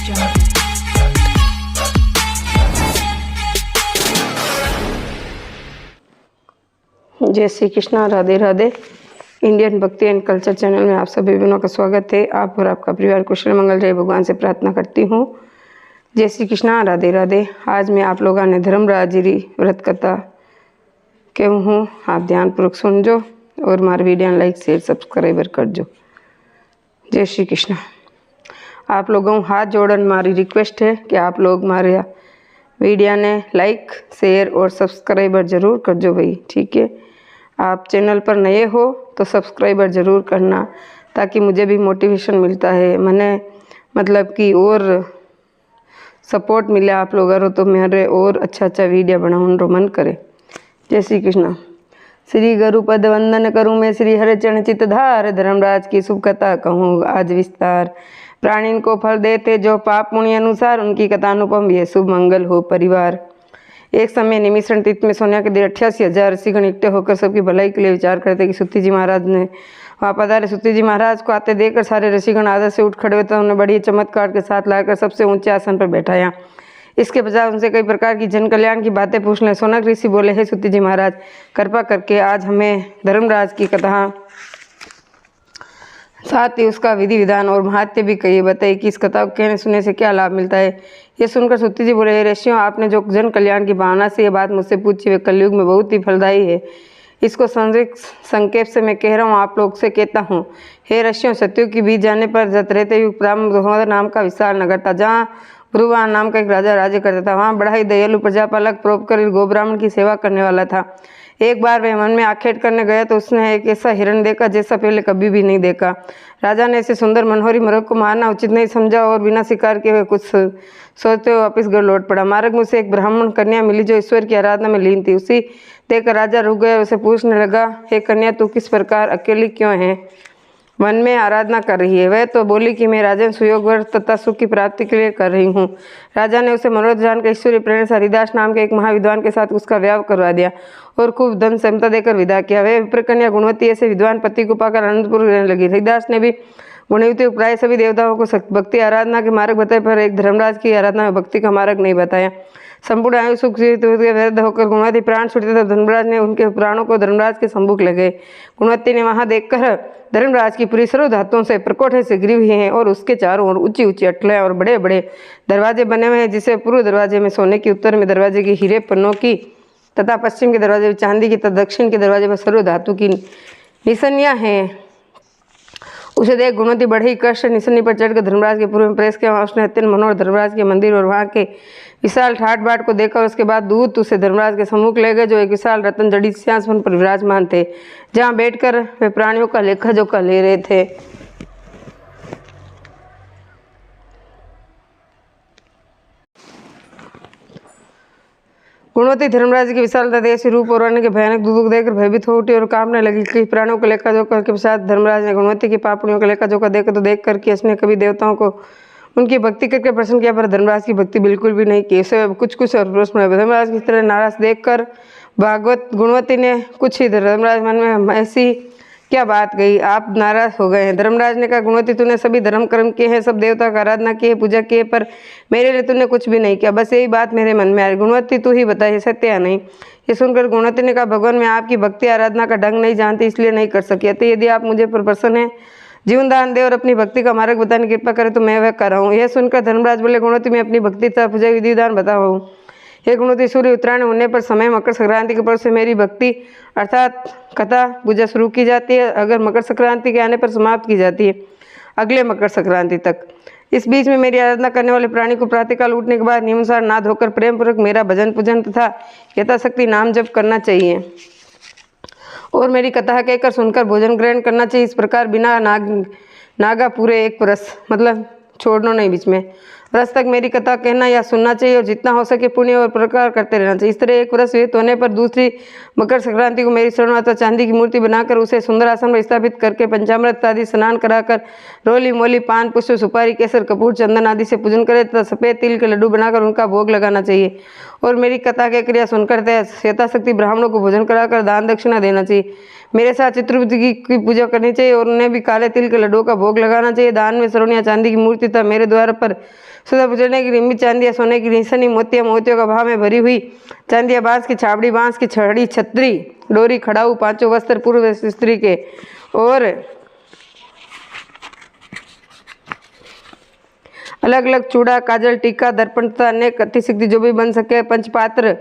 जय श्री कृष्णा, राधे राधे। इंडियन भक्ति and culture channel में आप सभी बहनों का स्वागत है। आप और आपका परिवार कुशल मंगल रहे, भगवान से प्रार्थना करती हूँ। जय श्री कृष्णा, राधे राधे। आज मैं आप लोगों ने धर्मराज जी व्रत कथा क्यों हूँ, आप ध्यानपूर्वक सुनजो और मारी वीडियो लाइक शेयर सब्सक्राइबर करजो। जय श्री कृष्णा। आप लोगों हाथ जोड़न मारी रिक्वेस्ट है कि आप लोग मारे वीडियो ने लाइक शेयर और सब्सक्राइबर ज़रूर करजो भाई, ठीक है। आप चैनल पर नए हो तो सब्सक्राइबर ज़रूर करना, ताकि मुझे भी मोटिवेशन मिलता है, मैंने मतलब कि और सपोर्ट मिले आप लोगों तो मेरे और अच्छा वीडियो बनाऊँ रो मन करे। जय श्री कृष्ण। श्री गुरु पद वंदन करूँ मैं, श्री हरे चरण चित धार, धर्मराज की शुभ कथा कहूँ आज विस्तार। प्राणी को फल देते जो पाप पुण्य अनुसार, उनकी कथा अनुपम ये शुभ मंगल हो परिवार। एक समय निमिषण तीर्थ में सोनिया के 88,000 ऋषिगण इकट्ठे होकर सबकी भलाई के लिए विचार करते कि सुत्ती जी महाराज ने वहाँ पधारे। सुत्ती जी महाराज को आते देखकर सारे ऋषिगण आदर से उठ खड़े हुए, तो उन्हें बड़ी चमत्कार के साथ लाकर सबसे ऊंचे आसन पर बैठाया। इसके बजाय उनसे कई प्रकार की जन कल्याण की बातें पूछने। सोनक ऋषि बोले, हे सुत्ती जी महाराज, कृपा करके आज हमें धर्मराज की कथा साथ ही उसका विधि विधान और महात्म्य भी कहिए, बताइए कि इस कथा को कहने सुनने से क्या लाभ मिलता है। ये सुनकर सुत्ती जी बोले, ऋषियों, आपने जो जन कल्याण की भावना से ये बात मुझसे पूछी वे कलयुग में बहुत ही फलदायी है। इसको संक्षेप से मैं कह रहा हूँ, आप लोग से कहता हूँ। हे ऋषियों, सतयुग की बीत जाने पर जतरेते युग प्रारंभ नाम का विशाल नगर था, जहाँ भ्रुवान नाम का एक राजा राज्य करता था। वहाँ बड़ा ही दयालु प्रजापालक परोपकारी गोब्राह्मण की सेवा करने वाला था। एक बार वह मन में आखेट करने गया तो उसने एक ऐसा हिरण देखा जैसा पहले कभी भी नहीं देखा। राजा ने ऐसे सुंदर मनोहरी मृग को मारना उचित नहीं समझा और बिना शिकार किए हुए कुछ सोचते हुए वापस घर लौट पड़ा। मार्ग में उसे एक ब्राह्मण कन्या मिली जो ईश्वर की आराधना में लीन थी। उसी देखकर राजा रुक गया, उसे पूछने लगा, हे कन्या, तू किस प्रकार अकेली क्यों है, मन में आराधना कर रही है। वह तो बोली कि मैं राजन सुयोग व्रत तथा सुख की प्राप्ति के लिए कर रही हूँ। राजा ने उसे मनोरथ जानकर ईश्वरीय प्रेरणा से हरिदास नाम के एक महाविद्वान के साथ उसका विवाह करवा दिया और खूब धन क्षमता देकर विदा किया। वह विप्र कन्या गुणवती ऐसे विद्वान पति को पाकर आनंदपूर्वक रहने लगी। हरिदास ने भी गुणवती प्राय सभी देवताओं को भक्ति आराधना के मार्ग बताए, पर एक धर्मराज की आराधना में भक्ति का मार्ग नहीं बताया। संपूर्ण आयु सुख वृद्ध होकर गुणवती प्राण छूटे तब धर्मराज ने उनके प्राणों को धर्मराज के सम्मुख लगे। गुणवती ने वहां देखकर धर्मराज की पूरी सर्व धातुओं से प्रकोठे से गिरी हुई हैं और उसके चारों ओर ऊंची ऊंची अटलें और बड़े बड़े दरवाजे बने हुए हैं, जिसे पूर्व दरवाजे में सोने की, उत्तर में दरवाजे की हीरे पन्नों की तथा पश्चिम के दरवाजे में चांदी की तथा दक्षिण के दरवाजे पर सर्व धातु की निशानियां हैं। उसे देख गुणवती बड़े ही कष्ट निशानी पर चढ़कर धर्मराज के पूर्व में प्रवेश किया। उसने अत्यंत मनोहर धर्मराज के मंदिर और वहाँ के विशाल ठाट बाट को देखा। उसके बाद दूत उसे धर्मराज के सम्मुख ले गए, जो एक विशाल रत्न जड़ित सिंहासन पर विराजमान थे, जहाँ बैठकर वे प्राणियों का लेखा जोखा ले रहे थे। गुणवती धर्मराज की विशालता, देश रूप और अन्य के भयानक दुख देखकर भयभीत हो उठी और कांपने लगी। कई प्राणियों का लेखा जोखा के पश्चात धर्मराज ने गुणवती की पापड़ियों का लेखा जोखा देखा तो देख कर कि उसने कभी देवताओं को उनकी भक्ति करके प्रसन्न किया, पर धर्मराज की भक्ति बिल्कुल भी नहीं की। उसे कुछ और प्रश्न धर्मराज की तरह नाराज देखकर भागवत गुणवती ने कुछ ही धर्मराज मन में ऐसी क्या बात गई, आप नाराज हो गए हैं। धर्मराज ने कहा, गुणवती, तूने सभी धर्म कर्म किए हैं, सब देवता का आराधना की है, पूजा की है, पर मेरे लिए तूने कुछ भी नहीं किया। बस यही बात मेरे मन में आ रही। गुणवती, तू ही बता, ये सत्य या नहीं। ये सुनकर गुणवती ने कहा, भगवान, मैं आपकी भक्ति आराधना का ढंग नहीं जानती, इसलिए नहीं कर सकी। तो यदि आप मुझे पर प्रसन्न हैं, जीवन दान दे और अपनी भक्ति का मार्ग बताने की कृपा करें तो मैं वह कर रहा हूँ। यह सुनकर धर्मराज बोले, गुणवती, मैं अपनी भक्ति तथा पूजा विधि विधान बताऊँ। हे गुणवती, सूर्य उत्तरायण होने पर समय मकर संक्रांति के पर्व से मेरी भक्ति अर्थात कथा पूजा शुरू की जाती है। अगर मकर संक्रांति के आने पर समाप्त की जाती है अगले मकर संक्रांति तक। इस बीच में मेरी आराधना करने वाले प्राणी को प्रातःकाल उठने के बाद नियमानुसार नहा धोकर प्रेम पूर्वक मेरा भजन पूजन तथा यथाशक्ति नाम जप करना चाहिए और मेरी कथा कहकर सुनकर भोजन ग्रहण करना चाहिए। इस प्रकार बिना नागा पूरे एक वर्ष, मतलब छोड़ना नहीं, बीच में वर्ष तक मेरी कथा कहना या सुनना चाहिए और जितना हो सके पुण्य और प्रकार करते रहना चाहिए। इस तरह एक वर्ष व्यतीत होने पर दूसरी मकर संक्रांति को मेरी शरण अथवा चांदी की मूर्ति बनाकर उसे सुंदर आसन पर स्थापित करके पंचामृत आदि स्नान कराकर रोली मोली पान पुष्प सुपारी केसर कपूर चंदन आदि से पूजन करे तथा सफ़ेद तिल के लड्डू बनाकर उनका भोग लगाना चाहिए और मेरी कथा के क्रिया सुनकर यथाशक्ति ब्राह्मणों को भोजन कराकर दान दक्षिणा देना चाहिए। मेरे साथ चित्रगुप्त की पूजा करनी चाहिए और उन्हें भी काले तिल के लड्डुओं का भोग लगाना चाहिए। दान में स्वर्ण या चांदी की मूर्ति तथा मेरे द्वार पर सुधा पुचड़ने की निमित चांदिया, सोने की निशानी, मोतिया मोतियों का भाव में भरी हुई चांदिया, बांस की छाबड़ी, बांस की छड़ी, छतरी, डोरी, खड़ाऊ, पांचों वस्त्र पूर्व स्त्री के, और अलग अलग चूड़ा, काजल, टीका, दर्पण तथा अनेक अतिशक्ति जो भी बन सके, पंचपात्र,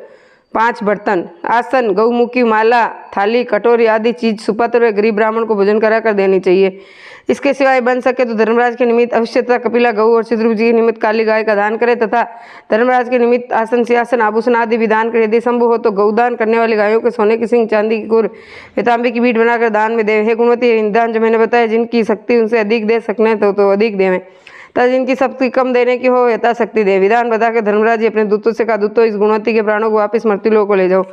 5 बर्तन, आसन, गौमुखी, माला, थाली, कटोरी आदि चीज सुपात्र व गरीब ब्राह्मण को भोजन कराकर देनी चाहिए। इसके सिवाय बन सके तो धर्मराज के निमित्त अवश्य तथा कपिला गऊ और चित्रगुप्त जी के निमित्त काली गाय का दान करे तथा धर्मराज के निमित्त आसन, सिंहासन, आभूषण आदि भी दान करे। यदि संभव हो तो गौदान करने वाली गायों के सोने की सिंह, चांदी की कुर, तांबे की बीट बनाकर दान में दे। हे गुणवती दान जो मैंने बताया, जिनकी शक्ति उनसे अधिक दे सकने तो अधिक देवें, तथा जिनकी शक्ति कम देने की हो यथाशक्ति दे। विधान बता के धर्मराज जी अपने दूतों से कहा, दूतों इस गुणवती के प्राणों को वापस मृत्युलोक को ले जाओ।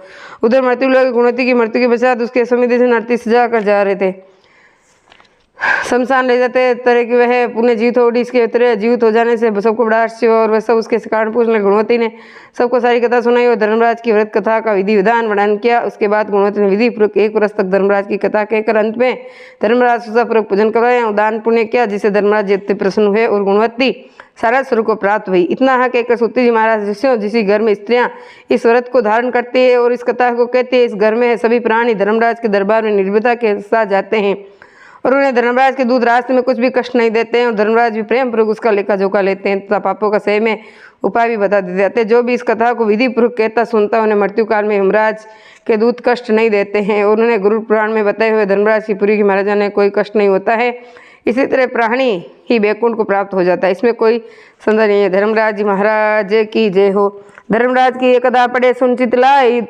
उधर मृत्युलोक की गुणवती की मृत्यु के पश्चात उसके समिति से नर्ती सजा कर जा रहे थे, शमशान ले जाते तरह की वह पुण्य जीवित हो। इसके तरह जीवित हो जाने से सबको बड़ा आश्चर्य और वह सब उसके कारण पूछने। गुणवती ने सबको सारी कथा सुनाई और धर्मराज की व्रत कथा का विधि विधान वर्णन किया। उसके बाद गुणवती ने विधि पूर्वक 1 वर्ष तक धर्मराज की कथा कहकर अंत में धर्मराज सुधापूर्वक पूजन करवाया, दान पुण्य किया, जिससे धर्मराज जी अति प्रसन्न हुए और गुणवती सारा स्वरूप को प्राप्त हुई। इतना है कहकर सूती जी महाराज ऋषियों, जिस घर में स्त्रियां इस व्रत को धारण करती है और इस कथा को कहती है, इस घर में सभी प्राणी धर्मराज के दरबार में निर्भयता के साथ जाते हैं और उन्हें धर्मराज के दूत रास्ते में कुछ भी कष्ट नहीं देते हैं और धर्मराज भी प्रेम पूर्वक उसका लेखा जोखा लेते हैं तथा पापों का सही में उपाय भी बता देते जाते हैं। जो भी इस कथा को विधि पूर्वक कहता सुनता, उन्हें मृत्यु काल में यमराज के दूत कष्ट नहीं देते हैं और उन्हें गुरु पुराण में बताए हुए धर्मराज की पुरी की महाराजा ने कोई कष्ट नहीं होता है। इसी तरह प्राणी ही बैकुंठ को प्राप्त हो जाता है, इसमें कोई संदेह नहीं है। धर्मराज जी महाराज की जय हो। धर्मराज की ये कथा पढ़े सुन चित लाई,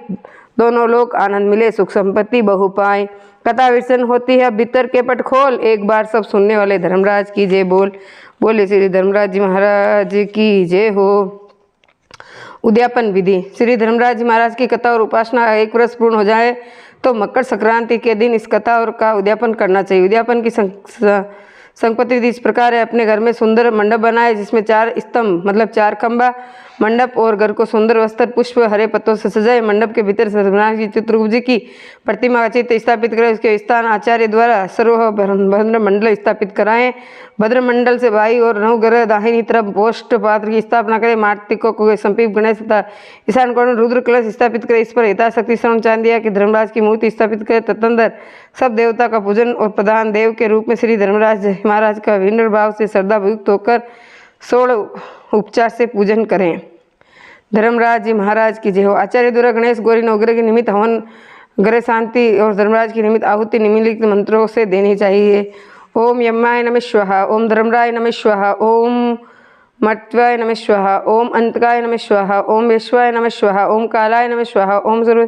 दोनों लोग आनंद मिले, सुख संपत्ति बहु पाए। कथा विचन होती है, भीतर के पट खोल, एक बार सब सुनने वाले धर्मराज की जय बोल। बोले श्री धर्मराज जी महाराज की जय हो। उद्यापन विधि। श्री धर्मराज जी महाराज की कथा और उपासना 1 वर्ष पूर्ण हो जाए तो मकर संक्रांति के दिन इस कथा और का उद्यापन करना चाहिए। उद्यापन की संपत्ति विधि इस प्रकार है, अपने घर में सुंदर मंडप बनाए जिसमें 4 स्तंभ मतलब 4 खंबा मंडप और घर को सुंदर वस्त्र, पुष्प, हरे पत्तों से सजाए। मंडप के भीतर धर्मराज जी चित्रगुप्त जी की प्रतिमा का चित्र स्थापित करें। उसके स्थान आचार्य द्वारा सर्व भद्र मंडल स्थापित कराएं। भद्र मंडल से बाई और नवग्रह दाहिनी तरफ पोष्ट पात्र की स्थापना करें। मार्तिकों को समीप गणेश तथा ईशान कोण में रुद्र कलश स्थापित करें। इस पर यथाशक्ति स्वर्ण चांदिया की धर्मराज की मूर्ति स्थापित करें। तदंतर सब देवता का पूजन और प्रधान देव के रूप में श्री धर्मराज महाराज का विनम्र भाव से श्रद्धायुक्त होकर 16 उपचार से पूजन करें। धर्मराज जी महाराज की जय हो। आचार्य द्वारा गणेश गौरी नवग्रह के निमित्त हवन, ग्रह शांति और धर्मराज की निमित्त आहुति निम्नलिखित मंत्रों से देनी चाहिए। ओम यमाय नमः स्वाहा, ओम धर्मराय नमः स्वाहा, ओम मर्त्याय नमः स्वाहा, ओम अंतकाय नमः स्वाहा, ओम विश्वाय नमः स्वाहा, ओम कालाय नमः स्वाहा, ओम सर्व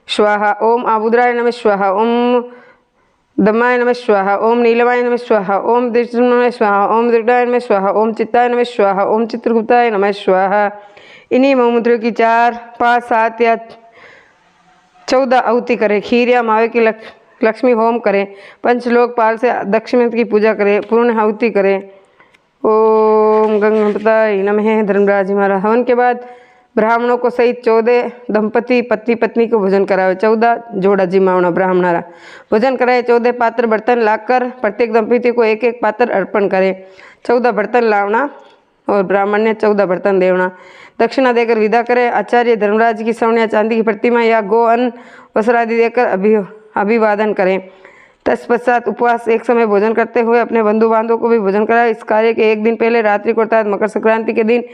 स्वाहा, ओम आबुद्राय नमः स्वाहा, ओम दमाय नमः स्वाहा, ओम नीलमाय नमः स्वाहा, ओम दृष्टि नमः स्वाहा, ओम दृढ़ाय नमः स्वाहा, ओम चित्ताय नमः स्वाहा, ओम चित्रगुप्ताय नमः स्वाहा। इन्हीं मंत्रों की 4, 5, 7 या 14 आहुति करें। खीर या मावे की लक्ष्मी होम करें। पंचलोकपाल से दक्षिण की पूजा करें। पूर्ण आहुति करें। ओम गंगपताय नमः। धर्मराज महाराज। हवन के बाद ब्राह्मणों को सहित 14 दंपति पति पत्नी को भोजन करावे। 14 जोड़ा जिमावना ब्राह्मणारा भोजन कराए। 14 पात्र बर्तन लाकर प्रत्येक दंपति को 1-1 पात्र अर्पण करें। 14 बर्तन लावना और ब्राह्मण ने 14 बर्तन देवना। दक्षिणा देकर विदा करें। आचार्य धर्मराज की स्वर्ण या चांदी की प्रतिमा या गो अन्न वस्त्र आदि देकर अभिवादन करें। तत्पश्चात उपवास एक समय भोजन करते हुए अपने बंधु बांधवों को भी भोजन कराए। इस कार्य के 1 दिन पहले रात्रि को अर्थात मकर संक्रांति के दिन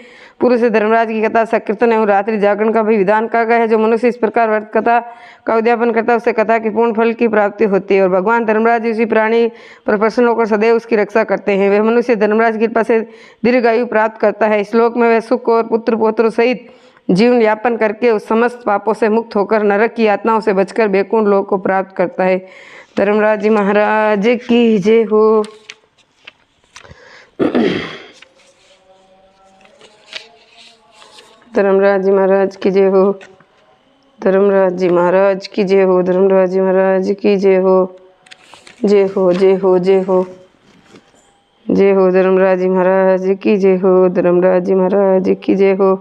पूर्व से धर्मराज की कथा, संकीर्तन एवं रात्रि जागरण का भी विधान कहा गया है। जो मनुष्य इस प्रकार व्रत कथा का उद्यापन करता है उसे कथा के पूर्ण फल की प्राप्ति होती है और भगवान धर्मराज उसी प्राणी पर प्रसन्न होकर सदैव उसकी रक्षा करते हैं। वह मनुष्य धर्मराज की कृपा से दीर्घायु प्राप्त करता है। इस श्लोक में वह सुख और पुत्र पौत्रों सहित जीवन यापन करके उस समस्त पापों से मुक्त होकर नरक की यातनाओं से बचकर बैकुंठ लोक को प्राप्त करता है। धर्मराज जी महाराज की जय हो। धर्मराज जी महाराज की जय हो। धर्मराज जी महाराज की जय हो। धर्मराज जी महाराज की जय हो। जय हो जय हो जय हो जय हो। धर्मराज जी महाराज की जय हो। धर्मराज जी महाराज की जय हो।